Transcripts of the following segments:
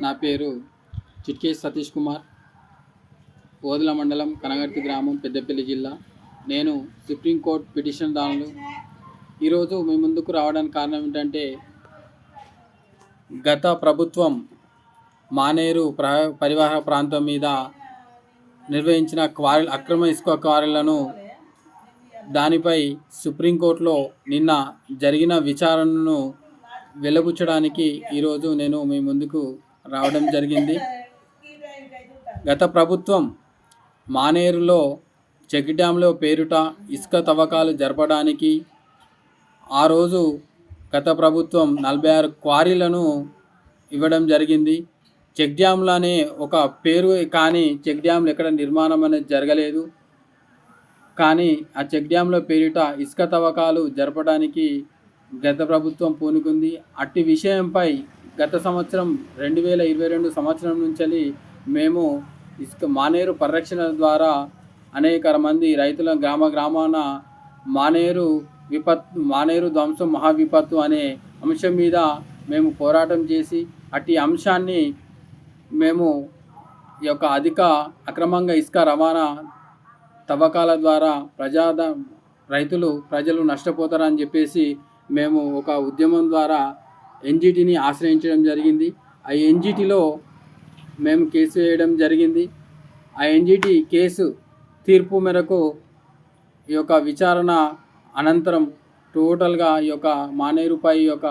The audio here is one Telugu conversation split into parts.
నా పేరు చిట్కేశ్ సతీష్ కుమార్, ఓదెల మండలం, కనగర్తి గ్రామం, పెద్దపల్లి జిల్లా. నేను సుప్రీంకోర్టు పిటిషన్ దారులు. ఈరోజు మీ ముందుకు రావడానికి కారణం ఏంటంటే, గత ప్రభుత్వం మానేరు పరివాహక ప్రాంతం మీద నిర్వహించిన అక్రమ ఇసుక క్వారీలను దానిపై సుప్రీంకోర్టులో నిన్న జరిగిన విచారణను వెలుబుచ్చడానికి ఈరోజు నేను మీ ముందుకు రావడం జరిగింది. గత ప్రభుత్వం మానేరులో చెక్ డ్యాంలో పేరుట ఇసుక తవ్వకాలు జరపడానికి ఆ రోజు గత ప్రభుత్వం 46 క్వారీలను ఇవ్వడం జరిగింది. చెక్ డ్యాంలనే ఒక పేరు, కానీ చెక్ డ్యాంలు ఎక్కడ నిర్మాణం అనేది జరగలేదు. కానీ ఆ చెక్ డ్యాంలో పేరిట ఇసుక తవ్వకాలు జరపడానికి గత ప్రభుత్వం పూనుకుంది. అట్టి విషయంపై గత సంవత్సరం 2022 సంవత్సరం నుంచి మేము ఇసుక మానేరు పరిరక్షణ ద్వారా అనేక మంది రైతుల గ్రామాన మానేరు ధ్వంసం మహావిపత్తు అనే అంశం మీద మేము పోరాటం చేసి, అట్టి అంశాన్ని మేము ఈ యొక్క అక్రమంగా ఇసుక రవాణా తవ్వకాల ద్వారా ప్రజలు నష్టపోతారని చెప్పేసి మేము ఒక ఉద్యమం ద్వారా ఎన్జిటిని ఆశ్రయించడం జరిగింది. ఆ ఎన్జిటిలో మేము కేసు వేయడం జరిగింది. ఆ ఎన్జిటి కేసు తీర్పు మేరకు ఈ యొక్క విచారణ అనంతరం టోటల్గా ఈ యొక్క మానేరుపై యొక్క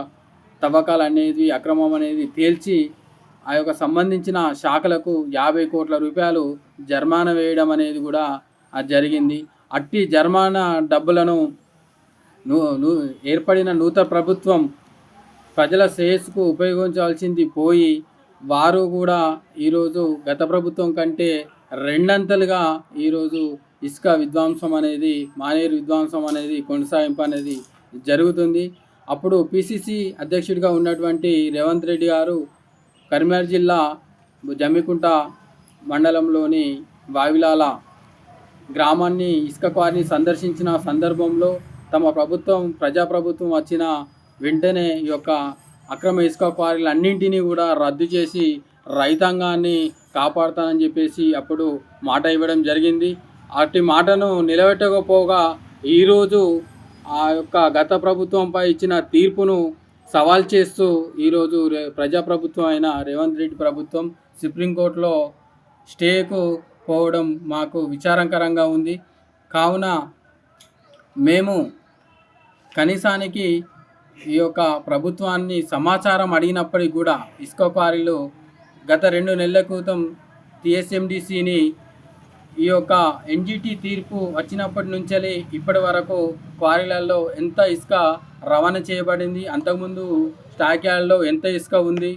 తవ్వకాలు అనేది అక్రమం అనేది తేల్చి ఆ యొక్క సంబంధించిన శాఖలకు 50 కోట్ల రూపాయలు జరిమానా వేయడం అనేది కూడా జరిగింది. అట్టి జరిమానా డబ్బులను ఏర్పడిన నూతన ప్రభుత్వం ప్రజల శ్రేయస్సుకు ఉపయోగించాల్సింది పోయి, వారు కూడా ఈరోజు గత ప్రభుత్వం కంటే రెండంతలుగా ఈరోజు ఇసుక విధ్వంసం అనేది, మానేరు విధ్వంసం అనేది కొనసాగింపు అనేది జరుగుతుంది. అప్పుడు పిసిసి అధ్యక్షుడిగా ఉన్నటువంటి రేవంత్ రెడ్డి గారు కరీంనగర్ జిల్లా జమ్మికుంట మండలంలోని వావిలాల గ్రామాన్ని ఇసుక క్వారీని సందర్శించిన సందర్భంలో తమ ప్రజాప్రభుత్వం వచ్చిన వెంటనే ఈ యొక్క అక్రమ ఇసుక క్వారీలు అన్నింటినీ కూడా రద్దు చేసి రైతాంగాన్ని కాపాడుతానని చెప్పేసి అప్పుడు మాట ఇవ్వడం జరిగింది. అట్టి మాటను నిలబెట్టకపోగా ఈరోజు ఆ యొక్క గత ప్రభుత్వంపై ఇచ్చిన తీర్పును సవాల్ చేస్తూ ఈరోజు ప్రజాప్రభుత్వం అయిన రేవంత్ రెడ్డి ప్రభుత్వం సుప్రీంకోర్టులో స్టేకు పోవడం మాకు విచారకరంగా ఉంది. కావున మేము కనీసానికి ఈ యొక్క ప్రభుత్వాన్ని సమాచారం అడిగినప్పటికీ కూడా ఇసుక క్వారీలు గత 2 నెలల క్రితం టీఎస్ఎండిసిని ఈ యొక్క ఎన్జిటి తీర్పు వచ్చినప్పటి నుంచి ఇప్పటి వరకు క్వారీలలో ఎంత ఇసుక రవాణా చేయబడింది, అంతకుముందు స్టాక్ యార్డ్లో ఎంత ఇసుక ఉంది,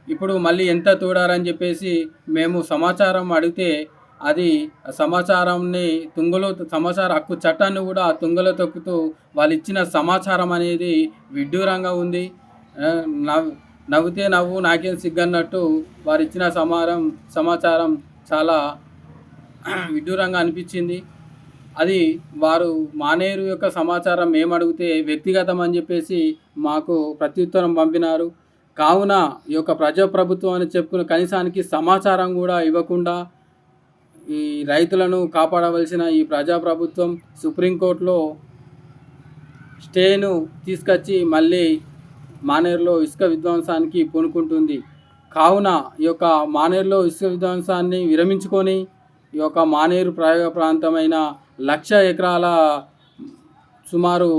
ఇప్పుడు మళ్ళీ ఎంత తోడారని చెప్పేసి మేము సమాచారం అడిగితే అది సమాచారాన్ని సమాచార హక్కు చట్టాన్ని కూడా తుంగలో తొక్కుతూ వాళ్ళు ఇచ్చిన సమాచారం అనేది విడ్డూరంగా ఉంది. నవ్వుతే నవ్వు నాకేం సిగ్గన్నట్టు వారు ఇచ్చిన సమాచారం చాలా విడ్డూరంగా అనిపించింది. అది వారు మానేరు యొక్క సమాచారం మేము అడిగితే వ్యక్తిగతం అని చెప్పేసి మాకు ప్రత్యుత్తరం పంపినారు. కావున ఈ యొక్క ప్రజాప్రభుత్వం అని చెప్పుకున్న కనీసానికి సమాచారం కూడా ఇవ్వకుండా ఈ రైతులను కాపాడవలసిన ఈ ప్రజాప్రభుత్వం సుప్రీంకోర్టులో స్టేను తీసుకొచ్చి మళ్ళీ మానేరులో ఇసుక విధ్వంసానికి పూనుకుంటుంది. కావున ఈ యొక్క మానేరులో ఇసుక విధ్వంసాన్ని విరమించుకొని ఈ యొక్క మానేరు ప్రాంతమైన 1,00,000 ఎకరాల సుమారు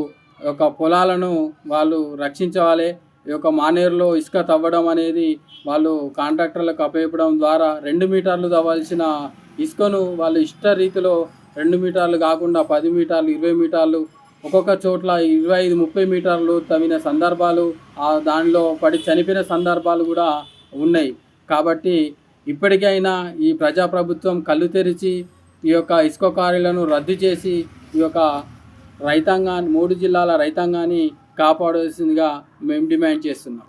యొక్క పొలాలను వాళ్ళు రక్షించాలి. ఈ యొక్క మానేరులో ఇసుక తవ్వడం అనేది వాళ్ళు కాంట్రాక్టర్లకు అప్పచెప్పడం ద్వారా 2 మీటర్లు తవ్వాల్సిన ఇసుకను వాళ్ళు ఇష్ట రీతిలో 2 మీటర్లు కాకుండా 10 మీటర్లు, 20 మీటర్లు, ఒక్కొక్క చోట్ల 25-30 మీటర్లు తవ్విన సందర్భాలు, దానిలో పడి చనిపోయిన సందర్భాలు కూడా ఉన్నాయి. కాబట్టి ఇప్పటికైనా ఈ ప్రజాప్రభుత్వం కళ్ళు తెరిచి ఈ యొక్క ఇసుక క్వారీలను రద్దు చేసి ఈ యొక్క రైతాంగాన్ని, 3 జిల్లాల రైతాంగాన్ని కాపాడాల్సిందిగా మేము డిమాండ్ చేస్తున్నాం.